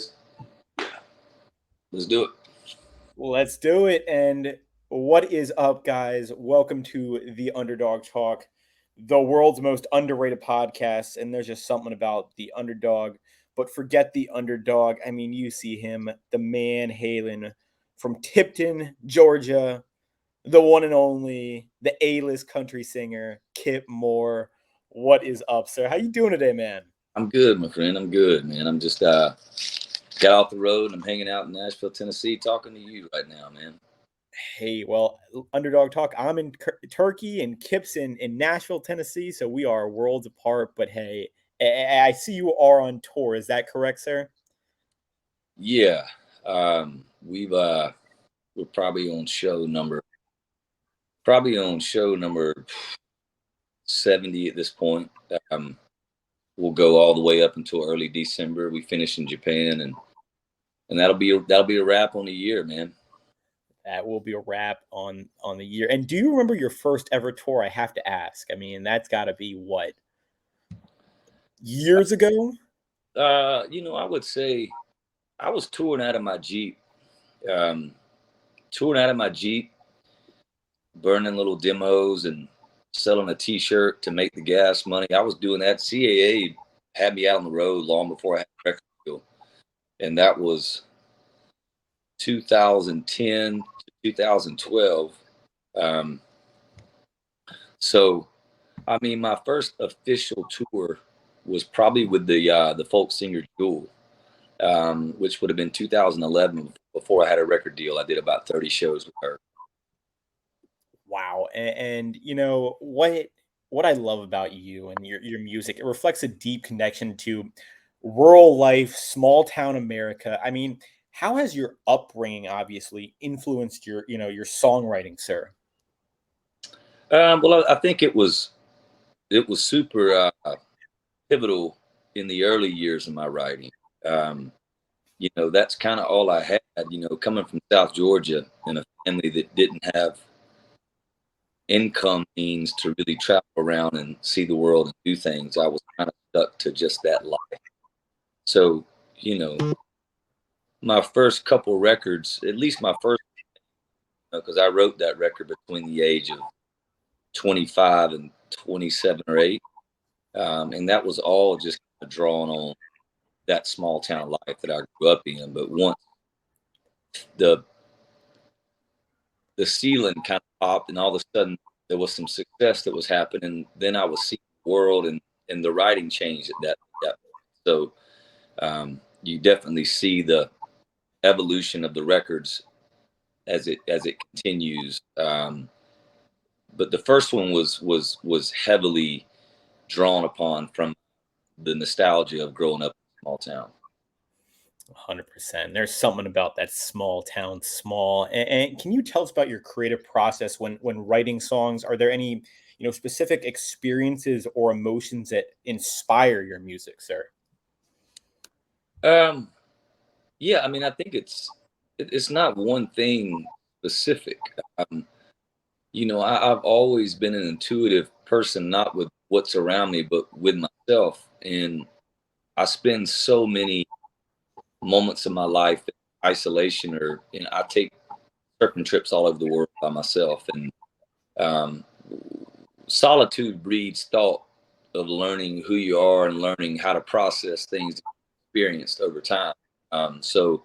is? Yeah. Let's do it. Let's do it. And what is up, guys? Welcome to the Underdog Talk, the world's most underrated podcast. And there's just something about the underdog. But forget the underdog. I mean, you see him, the man hailing from Tipton, Georgia, the one and only, the A-list country singer, Kip Moore. What is up, sir? How you doing today, man? I'm good, my friend. I'm good, man. I'm just got off the road and I'm hanging out in Nashville, Tennessee, talking to you right now, man. Hey, well, Underdog Talk, I'm in Turkey and Kip's in Nashville, Tennessee, so we are worlds apart. But hey, I see you are on tour. Is that correct, sir? Yeah. We're probably on show number 70 at this point. We'll go all the way up until early December. We finish in Japan, and that'll be a wrap on the year, man. That will be a wrap on the year. And do you remember your first ever tour? I have to ask. I mean, that's got to be what, years ago? I would say I was touring out of my Jeep. Um, Touring out of my Jeep, burning little demos and selling a T-shirt to make the gas money. I was doing that. CAA had me out on the road long before I had a record deal, and that was 2010 to 2012. Um, so, I mean, my first official tour was probably with the folk singer Jewel, which would have been 2011. Before I had a record deal, I did about 30 shows with her. Wow. And you know what I love about you and your music, it reflects a deep connection to rural life, small town America. I mean, how has your upbringing obviously influenced your songwriting, sir? Well, I think it was super pivotal in the early years of my writing. Um, that's kind of all I had. Coming from South Georgia in a family that didn't have income means to really travel around and see the world and do things, I was kind of stuck to just that life. So, you know, my first couple records, at least my first, because I wrote that record between the age of 25 and 27 or 8. And that was all just kind of drawn on that small town life that I grew up in. But once the the ceiling kind of popped, and all of a sudden there was some success that was happening, then I was seeing the world, and the writing changed at that point. So you definitely see the evolution of the records as it continues. But the first one was heavily drawn upon from the nostalgia of growing up in a small town. 100%. There's something about that small town, small. And can you tell us about your creative process when writing songs? Are there any specific experiences or emotions that inspire your music, sir? Um, yeah, I mean, I think it's not one thing specific. Um, I've always been an intuitive person, not with what's around me, but with myself. And I spend so many moments of my life in isolation, or I take certain trips all over the world by myself, and um, solitude breeds thought of learning who you are and learning how to process things experienced over time. So,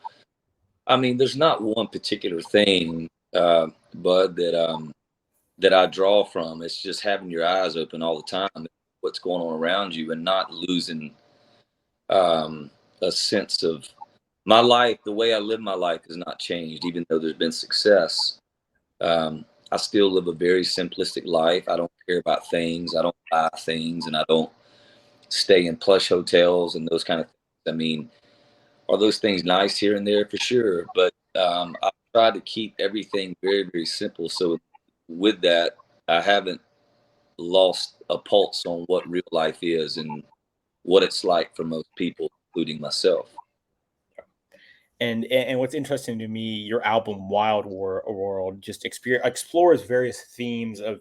I mean, there's not one particular thing, Bud, that I draw from. It's just having your eyes open all the time, what's going on around you, and not losing a sense of my life. The way I live my life has not changed, even though there's been success. I still live a very simplistic life. I don't care about things. I don't buy things, and I don't stay in plush hotels and those kind of things. I mean, are those things nice here and there? For sure, but I've tried to keep everything very, very simple. So with that, I haven't lost a pulse on what real life is and what it's like for most people, including myself. And what's interesting to me, your album World just explores various themes of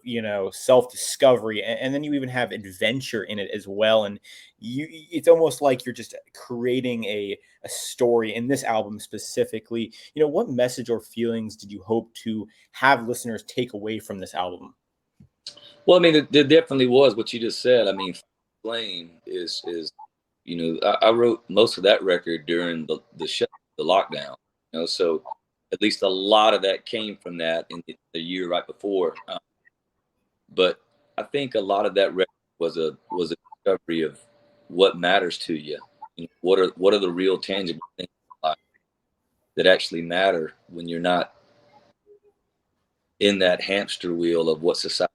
self discovery, and then you even have adventure in it as well. And it's almost like you're just creating a story in this album specifically. What message or feelings did you hope to have listeners take away from this album? Well, I mean, there definitely was what you just said. I mean, Flame is I wrote most of that record during the lockdown. So at least a lot of that came from that in the year right before. But I think a lot of that record was a discovery of what matters to you. What are the real tangible things in life that actually matter when you're not in that hamster wheel of what society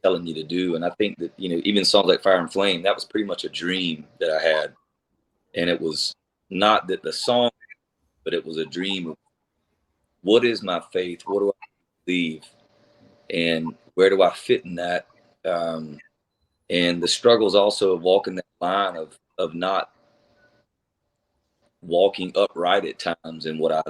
telling you to do. And I think that, even songs like Fire and Flame, that was pretty much a dream that I had. And it was not that the song, but it was a dream of what is my faith? What do I believe? And where do I fit in that? And the struggles also of walking that line of not walking upright at times in what I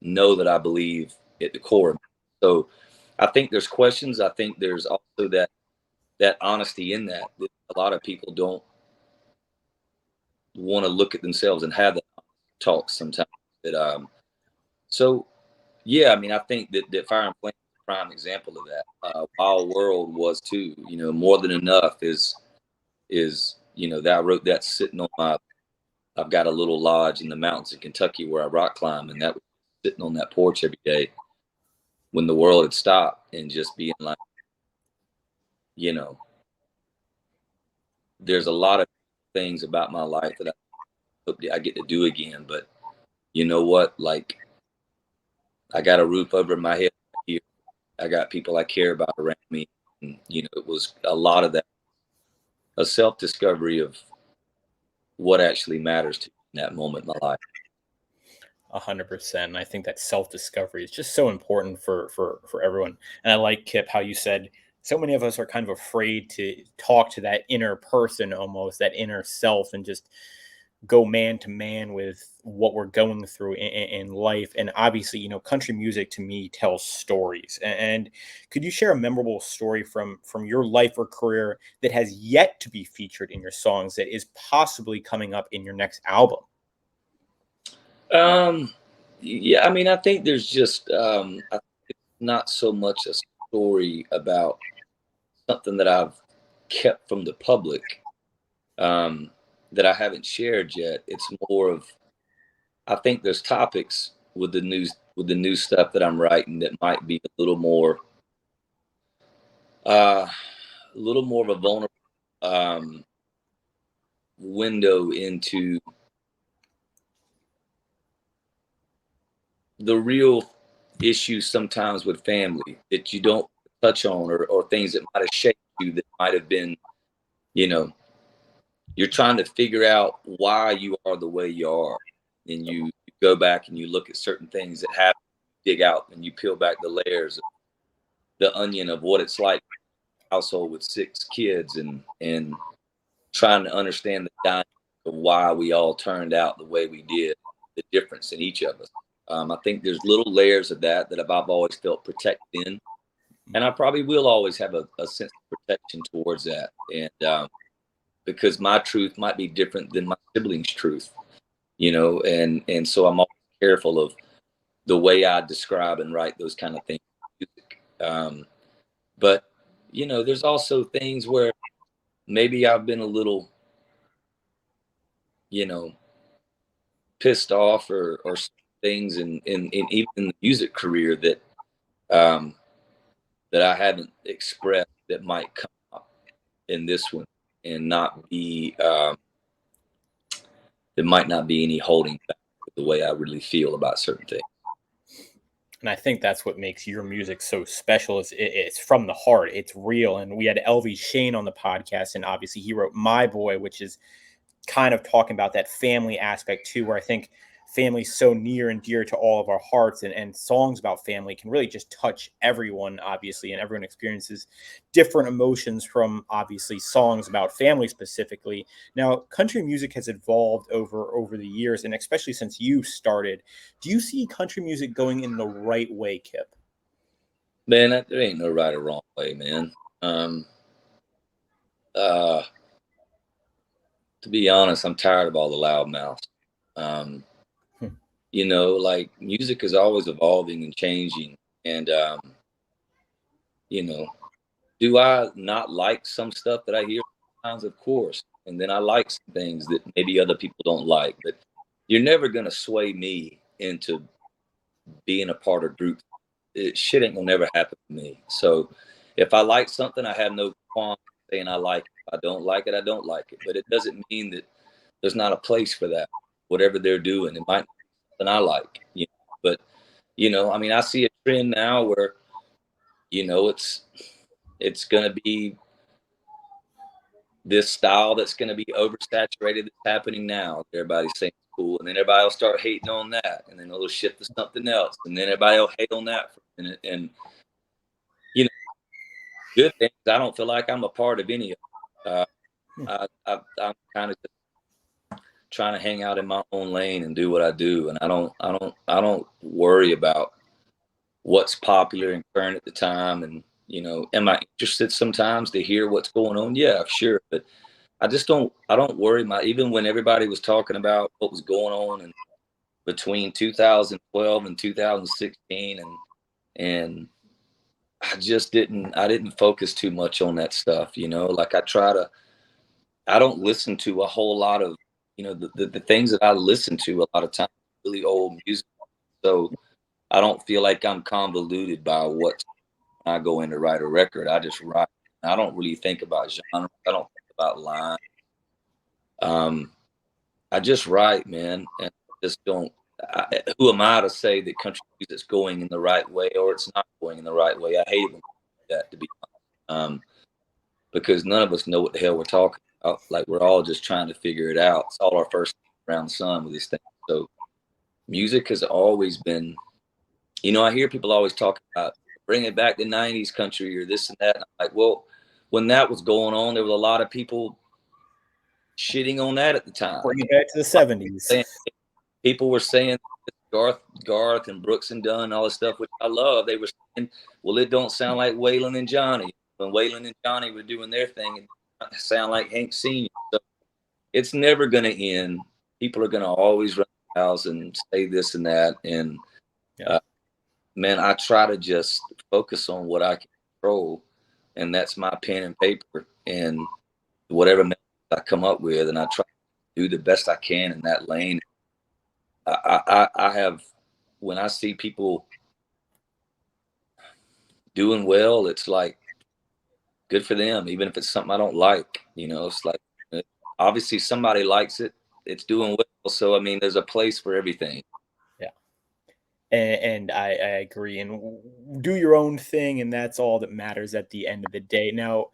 know that I believe at the core. So I think there's questions. I think there's also that honesty in that a lot of people don't want to look at themselves and have that talk sometimes. So yeah, I mean, I think that Fire and Flame is a prime example of that. Wild World was too. More Than Enough is that I wrote that sitting on my. I've got a little lodge in the mountains in Kentucky where I rock climb, and that was sitting on that porch every day when the world had stopped and just being like, there's a lot of things about my life that I hope I get to do again, but you know what? Like, I got a roof over my head here. I got people I care about around me. And, it was a lot of that, a self discovery of what actually matters to me in that moment in my life. 100%. And I think that self discovery is just so important for everyone. And I like, Kip, how you said so many of us are kind of afraid to talk to that inner person, almost that inner self, and just go man to man with what we're going through in life. And obviously, country music to me tells stories. And could you share a memorable story from your life or career that has yet to be featured in your songs that is possibly coming up in your next album? Um, yeah, I mean, I think there's just not so much a story about something that I've kept from the public that I haven't shared yet. It's more of, I think there's topics with the new stuff that I'm writing that might be a little more of a vulnerable um, window into the real issues sometimes with family that you don't touch on, or things that might have shaped you that might have been, you know, you're trying to figure out why you are the way you are. And you go back and you look at certain things that happen, dig out and you peel back the layers of the onion of what it's like household with 6 kids, and trying to understand the dynamic of why we all turned out the way we did, the difference in each of us. I think there's little layers of that I've always felt protected in, and I probably will always have a sense of protection towards that. And because my truth might be different than my siblings' truth, and so I'm always careful of the way I describe and write those kind of things. But there's also things where maybe I've been a little, you know, pissed off or things in even in the music career um, that I haven't expressed that might come up in this one, and not be there might not be any holding back with the way I really feel about certain things. And I think that's what makes your music so special. Is it's from the heart, it's real. And we had LV Shane on the podcast, and obviously he wrote My Boy, which is kind of talking about that family aspect too, where I think family's so near and dear to all of our hearts, and songs about family can really just touch everyone, obviously, and everyone experiences different emotions from obviously songs about family specifically. Now, country music has evolved over the years, and especially since you started. Do you see country music going in the right way, Kip? Man, there ain't no right or wrong way, man. Um, uh, to be honest, I'm tired of all the loud mouths. Um, Hmm. like music is always evolving and changing. And, you know, do I not like some stuff that I hear sometimes? Of course. And then I like some things that maybe other people don't like. But you're never going to sway me into being a part of groups. Shit ain't gonna never happen to me. So if I like something, I have no qualm saying I like it. If I don't like it, I don't like it. But it doesn't mean that there's not a place for that. Whatever they're doing, it might not be something I like. But I mean, I see a trend now where it's gonna be this style that's gonna be oversaturated. That's happening now. Everybody's saying it's cool, and then everybody will start hating on that, and then it'll shift to something else, and then everybody will hate on that for a minute. And you know good things. I don't feel like I'm a part of any of it. I'm kind of just trying to hang out in my own lane and do what I do, and I don't worry about what's popular and current at the time. And am I interested sometimes to hear what's going on? Yeah, sure, but I just don't. I don't worry. Even when everybody was talking about what was going on and between 2012 and 2016, and I didn't focus too much on that stuff, like I don't listen to a whole lot of, the things that I listen to a lot of times, really old music. So I don't feel like I'm convoluted by what I go in to write a record. I just write. I don't really think about genre. I don't think about line. Um, I just write, man, and just don't. Who am I to say that country music's going in the right way or it's not going in the right way? I hate it when that, to be honest. Because none of us know what the hell we're talking about. Like we're all just trying to figure it out. It's all our first around the sun with these things. So music has always been, I hear people always talk about bringing back the '90s country or this and that. And I'm like, well, when that was going on, there was a lot of people shitting on that at the time. Bring it back to the 70s. People were saying Garth and Brooks and Dunn, all this stuff, which I love. They were saying, well, it don't sound like Waylon and Johnny. When Waylon and Johnny were doing their thing, it sound like Hank Sr. So it's never going to end. People are going to always run the house and say this and that. And Yeah. man, I try to just focus on what I can control, and that's my pen and paper and whatever I come up with, and I try to do the best I can in that lane. I have, when I see people doing well, it's like good for them, even if it's something I don't like. It's like obviously somebody likes it, it's doing well. So I mean, there's a place for everything. Yeah. And I agree. And do your own thing, and that's all that matters at the end of the day. Now,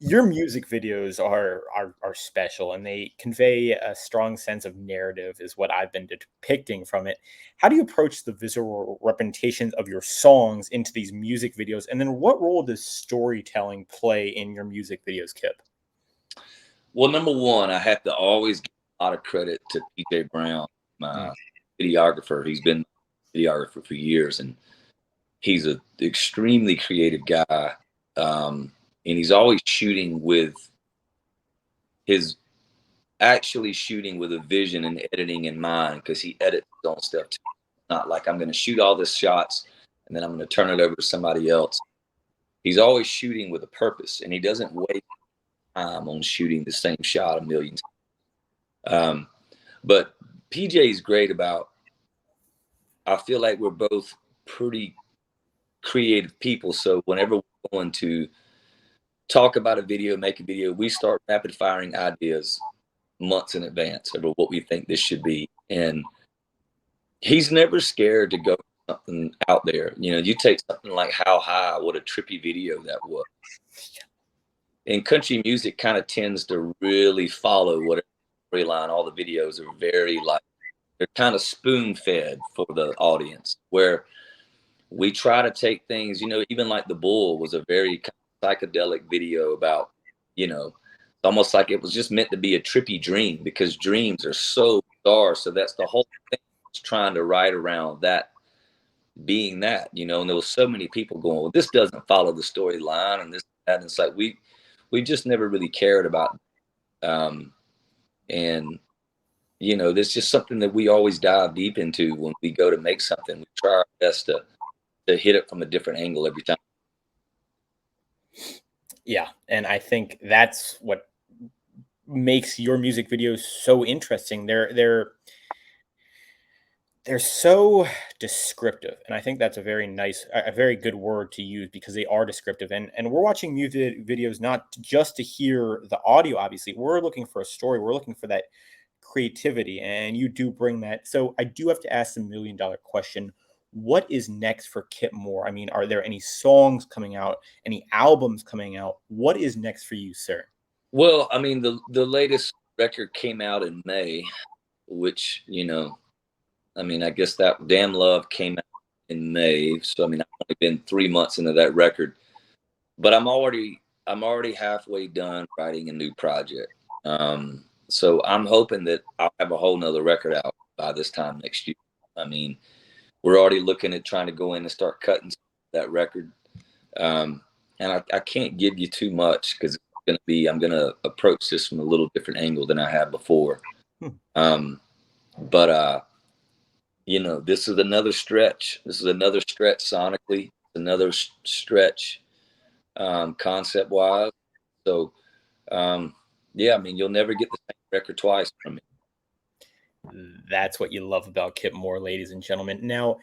your music videos are special, and they convey a strong sense of narrative, is what I've been depicting from it. How do you approach the visual representation of your songs into these music videos? And then what role does storytelling play in your music videos, Kip? Well, number one, I have to always give a lot of credit to PJ Brown, Mm. my videographer. He's been a videographer for years, and he's an extremely creative guy. And he's always shooting with his actually shooting with a vision and editing in mind, because he edits his own stuff too. Not like I'm going to shoot all this shots and then I'm going to turn it over to somebody else. He's always shooting with a purpose, and he doesn't waste time on shooting the same shot a million times. But PJ is great about, I feel like we're both pretty creative people. So whenever we're going to talk about a video, make a video, we start rapid firing ideas months in advance over what we think this should be. And he's never scared to go something out there. You take something like How High, what a trippy video that was. And country music kind of tends to really follow whatever storyline. All the videos are very like they're kind of spoon fed for the audience, where we try to take things, even like The Bull was a very kind of psychedelic video about, almost like it was just meant to be a trippy dream, because dreams are so bizarre. So that's the whole thing, was trying to write around that being that, and there was so many people going, well, this doesn't follow the storyline and this, that. And it's like, we just never really cared about, and, there's just something that we always dive deep into when we go to make something. We try our best to hit it from a different angle every time. Yeah, and I think that's what makes your music videos so interesting. They're so descriptive, and I think that's a very nice, a very good word to use, because they are descriptive. And we're watching music videos not just to hear the audio. Obviously, we're looking for a story. We're looking for that creativity, and you do bring that. So I do have to ask the $1,000,000 question: what is next for Kip Moore? I mean, are there any songs coming out, any albums coming out? What is next for you, sir? Well, I mean, the latest record came out in May, which, I mean, I guess that Damn Love came out in May. So I mean, I've only been 3 months into that record, but I'm already halfway done writing a new project. So I'm hoping that I'll have a whole nother record out by this time next year. I mean, we're already looking at trying to go in and start cutting that record. And I can't give you too much, because I'm going to approach this from a little different angle than I have before. But this is another stretch. This is another stretch sonically, another stretch concept wise. So, yeah, I mean, you'll never get the same record twice from me. That's what you love about Kip Moore, ladies and gentlemen. Now,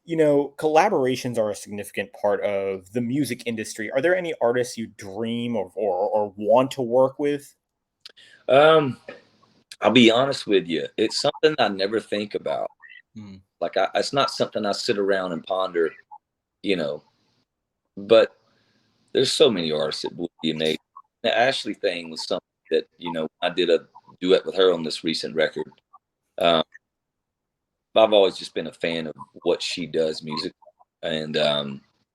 collaborations are a significant part of the music industry. Are there any artists you dream or want to work with? I'll be honest with you. It's something I never think about. Hmm. Like, it's not something I sit around and ponder, you know, but there's so many artists that would be amazing. The Ashley thing was something that, I did a duet with her on this recent record. Um, I've always just been a fan of what she does music, and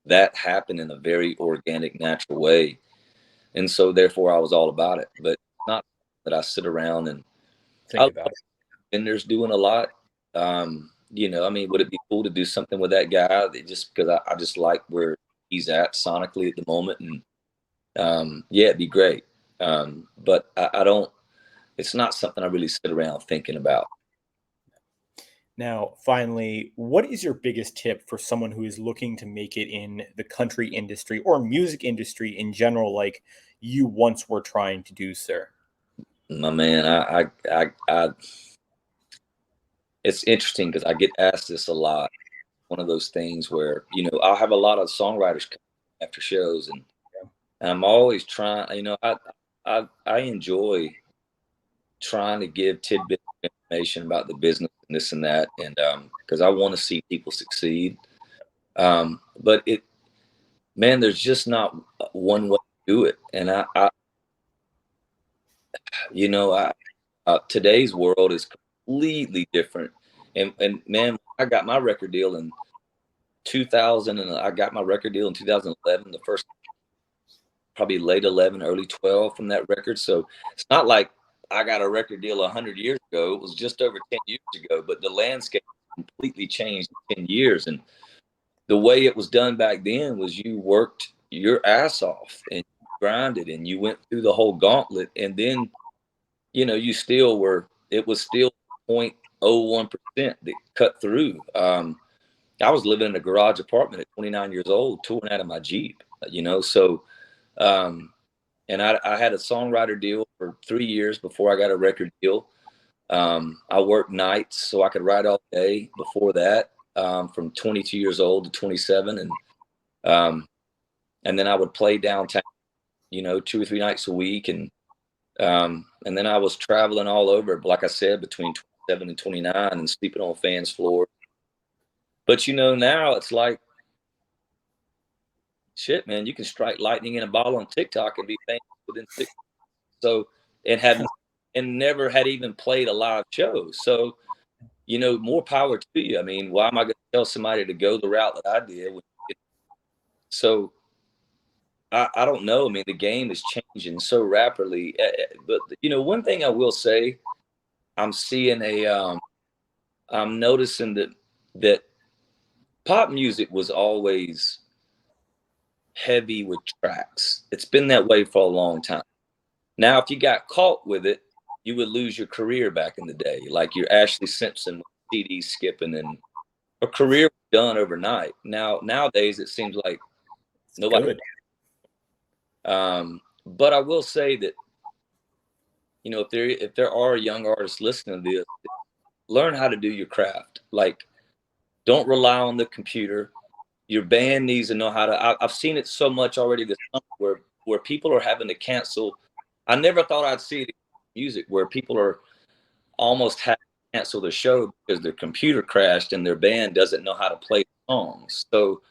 that happened in a very organic, natural way. And so therefore I was all about it. But not that I sit around and I Think love about it. Bender's doing a lot. I mean, would it be cool to do something with that guy? Just because I just like where he's at sonically at the moment, and yeah, it'd be great. But I don't. It's not something I really sit around thinking about. Now, finally, what is your biggest tip for someone who is looking to make it in the country industry or music industry in general, like you once were trying to do, sir? My man, it's interesting because I get asked this a lot. One of those things where I'll have a lot of songwriters come after shows, and I'm always trying. I enjoy trying to give tidbits of information about the business and this and that, and because I want to see people succeed. But man, there's just not one way to do it, and you know, I today's world is completely different. And man, I got my record deal in 2000, and I got my record deal in 2011. The first, probably late 11, early 12 from that record. So it's not like I got a record deal 100 years ago. It was just over 10 years ago, but the landscape completely changed in 10 years. And the way it was done back then was you worked your ass off and grinded and you went through the whole gauntlet, and then you still were, it was still 0.01% that cut through. I was living in a garage apartment at 29 years old, touring out of my Jeep, so, and I had a songwriter deal for 3 years before I got a record deal. I worked nights so I could write all day before that, from 22 years old to 27. And then I would play downtown, 2 or 3 nights a week. And then I was traveling all over, like I said, between 27 and 29, and sleeping on fans' floors. But now it's like, shit, man, you can strike lightning in a bottle on TikTok and be famous within 6 months. So, and never had even played a live show. So, more power to you. I mean, why am I going to tell somebody to go the route that I did? So I don't know. I mean, the game is changing so rapidly. But one thing I will say, I'm seeing I'm noticing that pop music was always heavy with tracks. It's been that way for a long time. Now, if you got caught with it, you would lose your career back in the day. Like your Ashley Simpson CD skipping, and a career was done overnight. Nowadays, it seems like It's nobody. good. But I will say that if there are young artists listening to this, learn how to do your craft. Like, don't rely on the computer. Your band needs to know how to. I've seen it so much already this summer where people are having to cancel. I never thought I'd see it in music where people are almost having to cancel the show because their computer crashed and their band doesn't know how to play songs. So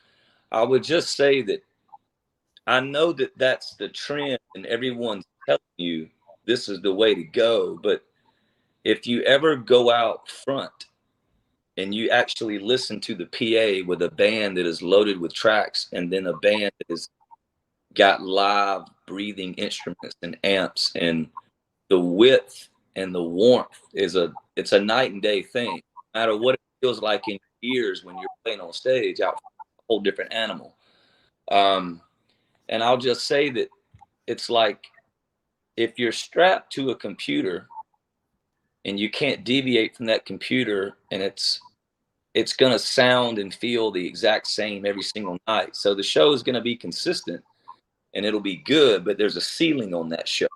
I would just say that I know that that's the trend and everyone's telling you this is the way to go. But if you ever go out front and you actually listen to the PA with a band that is loaded with tracks and then a band that has got live breathing instruments and amps, and the width and the warmth it's a night and day thing. No matter what it feels like in your ears when you're playing on stage, out a whole different animal. And I'll just say that it's like if you're strapped to a computer and you can't deviate from that computer, and it's going to sound and feel the exact same every single night. So the show is going to be consistent and it'll be good, but there's a ceiling on that show.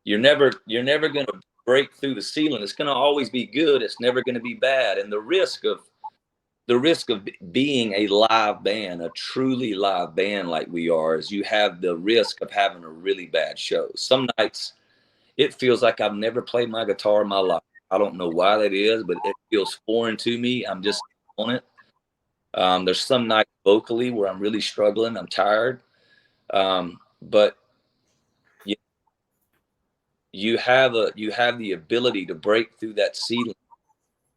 You're never going to break through the ceiling. It's going to always be good. It's never going to be bad. And the risk of being a live band, a truly live band like we are, is you have the risk of having a really bad show. Some nights it feels like I've never played my guitar in my life. I don't know why that is, but it feels foreign to me. I'm just on it. There's some nights vocally where I'm really struggling. I'm tired. But you have the ability to break through that ceiling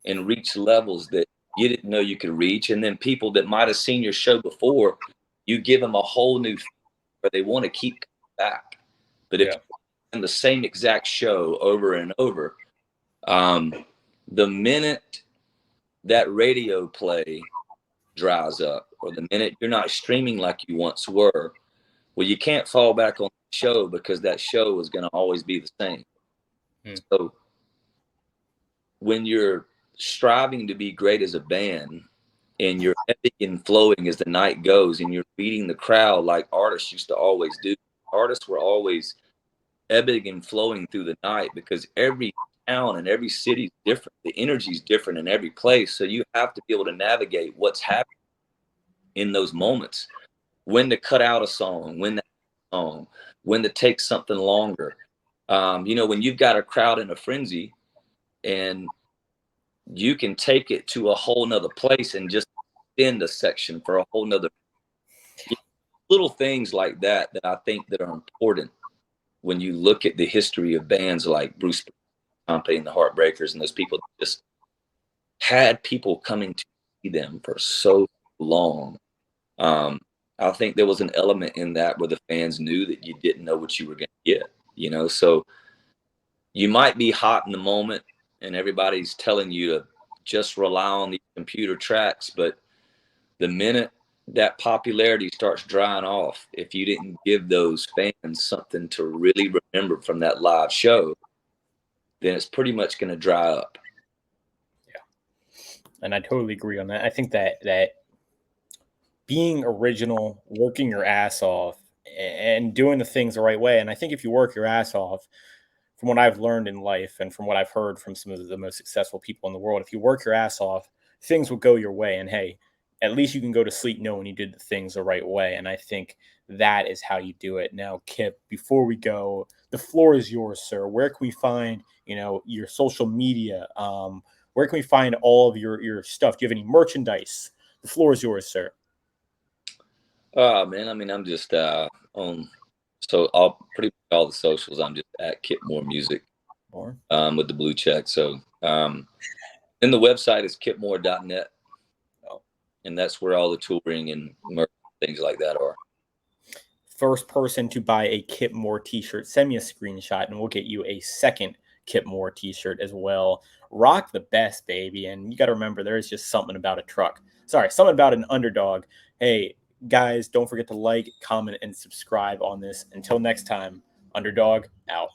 and reach levels that you didn't know you could reach. And then people that might have seen your show before, you give them a whole new where they want to keep coming back. But if you're in the same exact show over and over, the minute that radio play dries up, or the minute you're not streaming like you once were, well, you can't fall back on the show because that show is going to always be the same. So when you're striving to be great as a band and you're epic and flowing as the night goes and you're beating the crowd like artists used to always do, artists were always ebbing and flowing through the night because every town and every city is different. The energy is different in every place. So you have to be able to navigate what's happening in those moments. When to cut out a song, when to take something longer. When you've got a crowd in a frenzy and you can take it to a whole nother place and just end a section for a whole nother little things like that I think that are important when you look at the history of bands like Bruce Springsteen and the Heartbreakers and those people that just had people coming to see them for so long. I think there was an element in that where the fans knew that you didn't know what you were going to get, so you might be hot in the moment and everybody's telling you to just rely on these computer tracks, but the minute that popularity starts drying off, if you didn't give those fans something to really remember from that live show, then it's pretty much going to dry up. Yeah. And I totally agree on that. I think that being original, working your ass off, and doing the things the right way. And I think if you work your ass off, from what I've learned in life and from what I've heard from some of the most successful people in the world, if you work your ass off, things will go your way. And hey, at least you can go to sleep knowing you did the things the right way. And I think that is how you do it. Now, Kip, before we go, the floor is yours, sir. Where can we find, your social media? Where can we find all of your stuff? Do you have any merchandise? The floor is yours, sir. Oh man, I mean, I'm just on pretty much all the socials. I'm just at Kip Moore Music with the blue check. So And the website is kipmore.net. Oh. And that's where all the touring and merch, things like that are. First person to buy a Kip Moore t-shirt, send me a screenshot and we'll get you a second Kip Moore t-shirt as well. Rock the best, baby. And you got to remember, there is just something about a truck. Sorry, something about an Underdog. Hey, guys, don't forget to like, comment, and subscribe on this. Until next time, Underdog out.